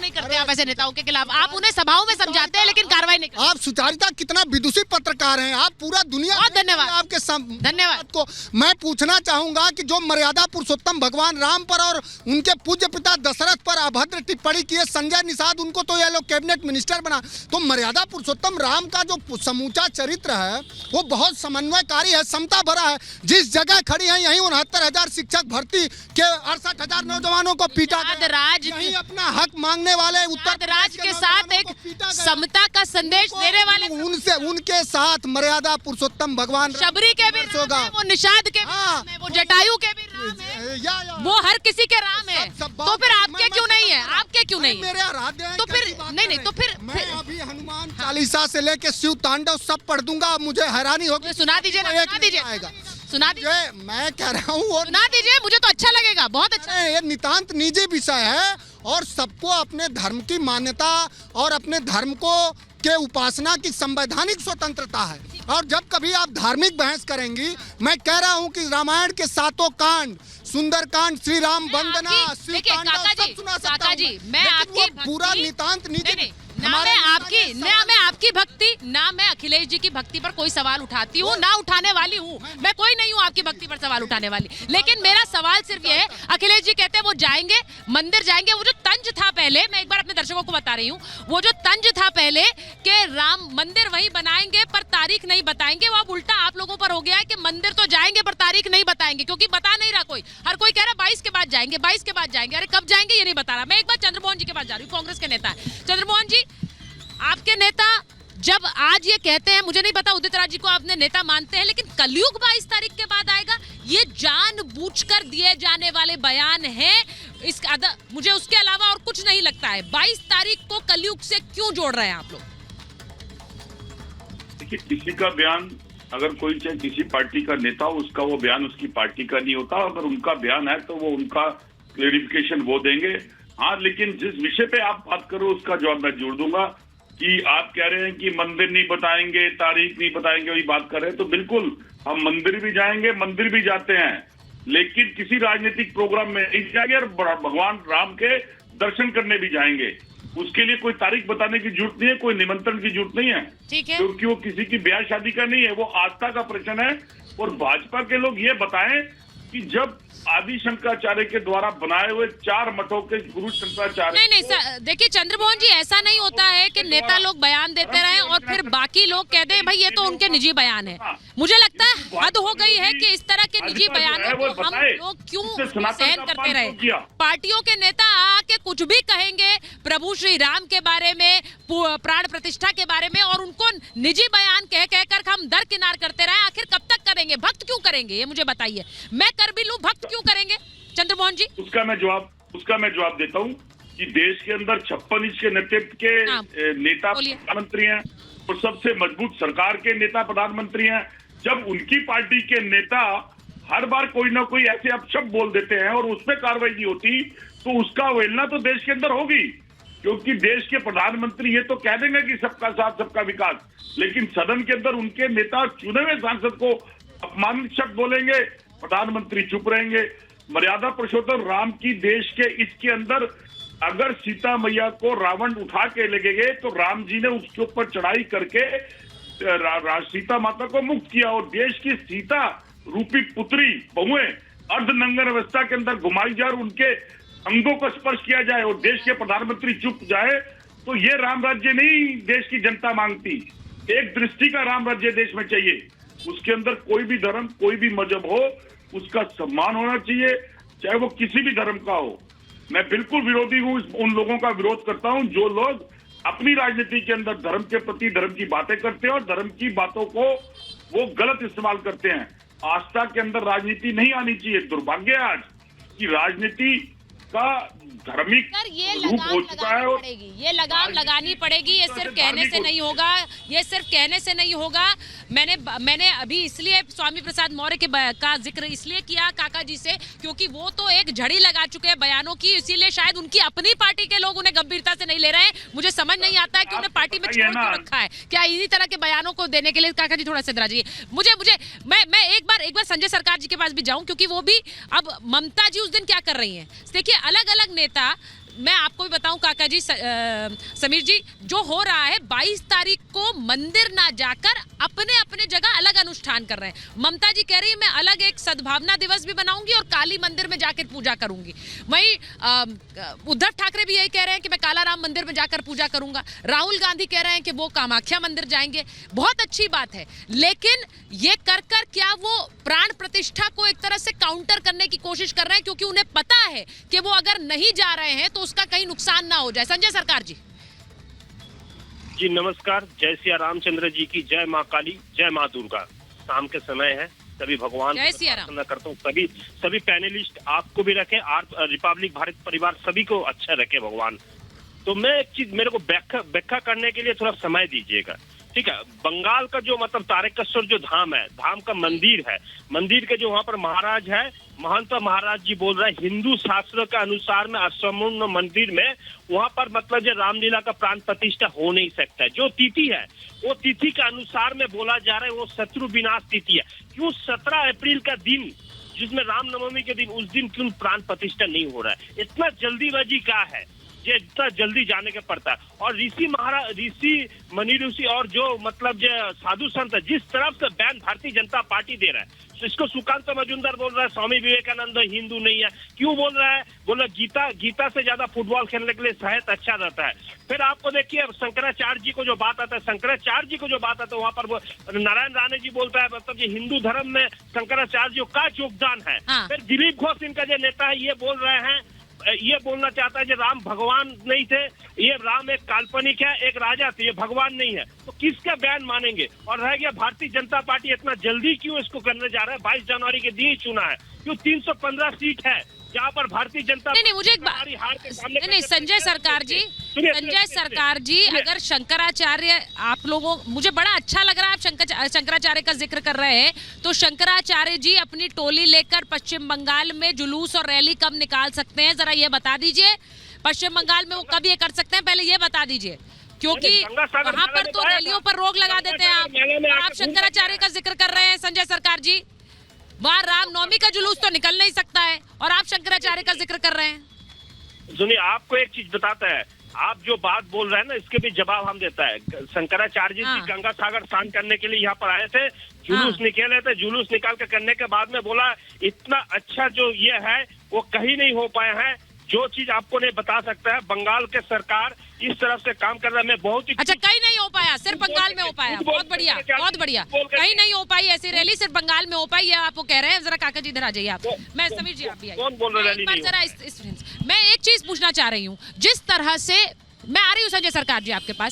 नहीं करते आप ऐसे नेताओं के खिलाफ? आप उन्हें सभाओं में समझाते हैं लेकिन कार्रवाई नहीं करते। आप सुचारिता कितना विदुषी पत्रकार हैं आप, पूरा दुनिया। बहुत धन्यवाद आपके धन्यवाद को मैं पूछना चाहूंगा कि जो मर्यादा पुरुषोत्तम भगवान राम पर और उनके पूज्य पिता दशरथ पर अभद्र टिप्पणी किए संजय निषाद, उनको तो ये लोग कैबिनेट मिनिस्टर बना, तो मर्यादा पुरुषोत्तम राम का जो समूचा चरित्र है वो बहुत समन्वयकारी है, समता भरा है। जिस जगह खड़ी है यहीं 69,000 शिक्षक भर्ती के 68,000 नौजवानों को पीटा गया, यहीं अपना हक मांगने वाले उत्तर राज के साथ एक समता का संदेश देने वाले उनके साथ मर्यादा पुरुषोत्तम भगवान शबरी के भी राम है, वो निषाद के भी राम है, वो जटायु के भी राम है, वो हर किसी के राम है। तो फिर आपके क्यों नहीं है? आपके क्यों नहीं? मेरे आराध्य हैं। तो फिर नहीं तो फिर मैं अभी हनुमान चालीसा से लेके शिव तांडव सब पढ़ दूंगा, मुझे हैरानी होगी। सुना दीजिए, सुना दीजिए। मैं कह रहा हूँ सुना दीजिए, मुझे तो अच्छा लगेगा, बहुत अच्छा। ये नितांत निजी विषय है और सबको अपने धर्म की मान्यता और अपने धर्म को के उपासना की संवैधानिक स्वतंत्रता है। और जब कभी आप धार्मिक बहस करेंगी, मैं कह रहा हूं कि रामायण के 7 कांड, सुंदर कांड, श्री राम वंदना, शिव तांडव सब सुना सकता हूं, मैं आपकी पूरा नितांत निजी ना मैं आपकी भक्ति, ना मैं अखिलेश जी की भक्ति पर कोई सवाल उठाती हूँ, ना उठाने वाली हूँ। मैं कोई नहीं हूँ आपकी भक्ति पर सवाल उठाने वाली। लेकिन मेरा सवाल सिर्फ ये है, अखिलेश जी कहते हैं वो जाएंगे, मंदिर जाएंगे। वो जो तंज था पहले, मैं एक बार अपने दर्शकों को बता रही हूँ, वो जो तंज था पहले कि राम मंदिर वहीं बनाएंगे पर तारीख नहीं बताएंगे, वो अब उल्टा आप लोगों पर हो गया है कि मंदिर तो जाएंगे पर तारीख नहीं बताएंगे, क्योंकि बता नहीं रहा कोई। हर कोई कह रहा 22 के बाद जाएंगे, 22 के बाद जाएंगे। अरे कब जाएंगे ये नहीं बता रहा। मैं एक बार चंद्रमोहन जी के पास जा रही हूँ, कांग्रेस के नेता है। चंद्रमोहन जी, आपके नेता जब आज ये कहते हैं, मुझे नहीं पता उदित राज जी को आपने नेता मानते हैं, लेकिन कलयुग 22 तारीख के बाद आएगा, ये जानबूझकर दिए जाने वाले बयान हैं। मुझे उसके अलावा और कुछ नहीं लगता है। 22 तारीख को कलयुग से क्यों जोड़ रहे हैं आप लोग? देखिए, किसी का बयान, अगर कोई चाहे किसी पार्टी का नेता हो, उसका वो बयान उसकी पार्टी का नहीं होता। अगर उनका बयान है तो वो उनका क्लेरिफिकेशन वो देंगे। हाँ, लेकिन जिस विषय पे आप बात करो उसका जवाब मैं जोड़ दूंगा कि आप कह रहे हैं कि मंदिर नहीं बताएंगे, तारीख नहीं बताएंगे, वही बात कर रहे हैं। तो बिल्कुल हम मंदिर भी जाएंगे, मंदिर भी जाते हैं, लेकिन किसी राजनीतिक प्रोग्राम में नहीं जाएंगे और भगवान राम के दर्शन करने भी जाएंगे। उसके लिए कोई तारीख बताने की जरूरत नहीं है, कोई निमंत्रण की जरूरत नहीं है, ठीक है, क्योंकि वो किसी की ब्याह शादी का नहीं है, वो आस्था का प्रश्न है। और भाजपा के लोग ये बताएं कि जब आदि शंकराचार्य के द्वारा बनाए हुए 4 मठों के गुरु शंकराचार्य, नहीं देखिए चंद्रमोहन जी, ऐसा नहीं होता है कि नेता लोग बयान देते रहे और फिर बाकी लोग कहते हैं भाई ये तो उनके निजी बयान है। मुझे लगता है हद हो गई है कि इस तरह के निजी बयानों को हम लोग क्यों सहन करते रहे। पार्टियों के नेता आके कुछ भी कहेंगे प्रभु श्री राम के बारे में, प्राण प्रतिष्ठा के बारे में, और उनको निजी बयान कह कहकर हम दरकिनार करते रहे। आखिर कब तक करेंगे? भक्त क्यों करेंगे ये मुझे बताइए। मैं कर भी लूं, भक्त क्यों करेंगे चंद्रमोहन जी? उसका मैं जवाब देता हूँ कि देश के अंदर 56 इंच के नेतृत्व के नेता प्रधानमंत्री हैं और सबसे मजबूत सरकार के नेता प्रधानमंत्री हैं। जब उनकी पार्टी के नेता हर बार कोई ना कोई ऐसे अपशब्द बोल देते हैं और उसमें कार्रवाई नहीं होती, तो उसका अवहेलना तो देश के अंदर होगी। क्योंकि देश के प्रधानमंत्री ये तो कह देंगे कि सबका साथ सबका विकास, लेकिन सदन के अंदर उनके नेता चुने हुए सांसद को अपमानित शब्द बोलेंगे, प्रधानमंत्री चुप रहेंगे। मर्यादा पुरुषोत्तम राम की देश के इसके अंदर अगर सीता मैया को रावण उठा के ले गए तो राम जी ने उसके ऊपर चढ़ाई करके सीता माता को मुक्त किया और देश की सीता रूपी पुत्री बहुएं अर्धनंगन अवस्था के अंदर घुमाई जाए और उनके अंगों को स्पर्श किया जाए और देश के प्रधानमंत्री चुप जाए, तो ये राम राज्य नहीं देश की जनता मांगती। एक दृष्टि का राम राज्य देश में चाहिए, उसके अंदर कोई भी धर्म, कोई भी मजहब हो, उसका सम्मान होना चाहिए, चाहे वो किसी भी धर्म का हो। मैं बिल्कुल विरोधी हूँ, उन लोगों का विरोध करता हूँ जो लोग अपनी राजनीति के अंदर धर्म के प्रति धर्म की बातें करते हैं और धर्म की बातों को वो गलत इस्तेमाल करते हैं। आस्था के अंदर राजनीति नहीं आनी चाहिए। दुर्भाग्य है आज की राजनीति का धार्मिक रूप हो चुका है और ये लगाम लगानी पड़ेगी। ये सिर्फ कहने से नहीं होगा, ये सिर्फ कहने से नहीं होगा। मैंने अभी इसलिए स्वामी प्रसाद मौर्य के का जिक्र इसलिए किया काका जी से, क्योंकि वो तो एक झड़ी लगा चुके हैं बयानों की, इसीलिए शायद उनकी अपनी पार्टी के लोग उन्हें गंभीरता से नहीं ले रहे हैं। मुझे समझ नहीं आता है कि उन्हें पार्टी में छोड़ क्यों रखा है। क्या इन्हीं तरह के बयानों को देने के लिए? काका जी थोड़ा सा इधर आ जाइए। मैं एक बार संजय सरकार जी के पास भी जाऊं, क्योंकि वो भी अब ममता जी उस दिन क्या कर रही है। देखिए अलग अलग नेता मैं आपको भी बताऊं काका जी, समीर जी, जो हो रहा है 22 तारीख को मंदिर ना जाकर अपने अपने जगह अलग अनुष्ठान कर रहे हैं। ममता जी कह रही है मैं अलग एक सद्भावना दिवस भी बनाऊंगी और काली मंदिर में जाकर पूजा करूंगी। वहीं उद्धव ठाकरे भी यही कह रहे हैं कि मैं काला राम मंदिर में जाकर पूजा करूंगा। राहुल गांधी कह रहे हैं कि वो कामाख्या मंदिर जाएंगे। बहुत अच्छी बात है, लेकिन ये कर क्या वो प्राण प्रतिष्ठा को एक तरह से काउंटर करने की कोशिश कर रहे हैं, क्योंकि उन्हें पता है कि वो अगर नहीं जा रहे हैं तो उसका कहीं नुकसान ना हो जाए। संजय सरकार जी। जी नमस्कार, जय सिया रामचंद्र जी की जय माँ काली, जय माँ दुर्गा। शाम के समय है, सभी भगवान जय सिया राम। प्रार्थना करता हूँ सभी पैनलिस्ट आपको भी रखे, रिपब्लिक भारत परिवार सभी को अच्छा रखे भगवान। तो मैं एक चीज, मेरे को व्याख्या करने के लिए थोड़ा समय दीजिएगा, ठीक है। बंगाल का जो मतलब तारकेश्वर जो धाम है, धाम का मंदिर है, मंदिर के जो वहाँ पर महाराज है, महंत महाराज जी बोल रहे हैं हिंदू शास्त्र के अनुसार में असमुन्न मंदिर में वहाँ पर मतलब जो रामलीला का प्राण प्रतिष्ठा हो नहीं सकता है। जो तिथि है वो तिथि के अनुसार में बोला जा रहा है वो शत्रु विनाश तिथि है। क्यों 17 अप्रैल का दिन जिसमें रामनवमी के दिन, उस दिन क्यों प्राण प्रतिष्ठा नहीं हो रहा है? इतना जल्दीबाजी क्या है, ये इतना जल्दी जाने का पड़ता है। और ऋषि मनी ऋषि और जो मतलब जो साधु संत जिस तरफ से बैन भारतीय जनता पार्टी दे रहा है, तो इसको सुकांत मजूमदार बोल रहा है स्वामी विवेकानंद हिंदू नहीं है। क्यों बोल रहा है? बोला गीता से ज्यादा फुटबॉल खेलने के लिए सेहत अच्छा रहता है। फिर आपको देखिए शंकराचार्य जी को जो बात आता है, शंकराचार्य जी को जो बात आता है, वहाँ पर नारायण राणे जी बोलता है मतलब ये हिंदू धर्म में शंकराचार्य जी का योगदान है। हाँ। फिर दिलीप घोष इनका जो नेता है ये बोल रहे हैं, ये बोलना चाहता है कि राम भगवान नहीं थे, ये राम एक काल्पनिक है, एक राजा थे, ये भगवान नहीं है। तो किसका बयान मानेंगे? और रह गया भारतीय जनता पार्टी इतना जल्दी क्यों इसको करने जा रहा है? 22 जनवरी के दिन ही चुना है, क्यों 315 सीट है जहाँ पर भारतीय जनता नहीं, मुझे एक बात, नहीं संजय सरकार जी, संजय सरकार जी, अगर शंकराचार्य आप लोगों, मुझे बड़ा अच्छा लग रहा है आप शंकराचार्य का जिक्र कर रहे हैं, तो शंकराचार्य जी अपनी टोली लेकर पश्चिम बंगाल में जुलूस और रैली कब निकाल सकते हैं, जरा ये बता दीजिए। पश्चिम बंगाल में वो कब ये कर सकते हैं, पहले ये बता दीजिए, क्योंकि वहां पर तो रैलियों पर रोक लगा देते हैं आप। और आप शंकराचार्य का जिक्र कर रहे हैं संजय सरकार जी, वहाँ रामनवमी का जुलूस तो निकल नहीं सकता है और आप शंकराचार्य का जिक्र कर रहे हैं। सुनिए, आपको एक चीज बताता है, आप जो बात बोल रहे हैं ना इसके भी जवाब हम देता है। शंकराचार्य जी गंगा सागर स्नान करने के लिए यहाँ पर आए थे, जुलूस निकाले थे, जुलूस निकाल के करने के बाद में बोला इतना अच्छा जो ये है वो कहीं नहीं हो पाए हैं। जो चीज आपको नहीं बता सकता है, बंगाल के सरकार इस तरफ से काम कर रहा है। मैं बहुत ही अच्छा, कहीं नहीं हो पाया, सिर्फ बंगाल में हो पाया। बहुत बढ़िया, बहुत बढ़िया। कहीं नहीं हो पाई ऐसी रैली, सिर्फ बंगाल में हो पाई, ये आपको कह रहे हैं। जरा काका जी इधर आ जाइए आप। मैं समीर जी आप भी आइए। कौन बोल रहा है? जरा मैं एक चीज पूछना चाह रही हूँ, जिस तरह से मैं आ रही हूँ संजय सरकार जी आपके पास।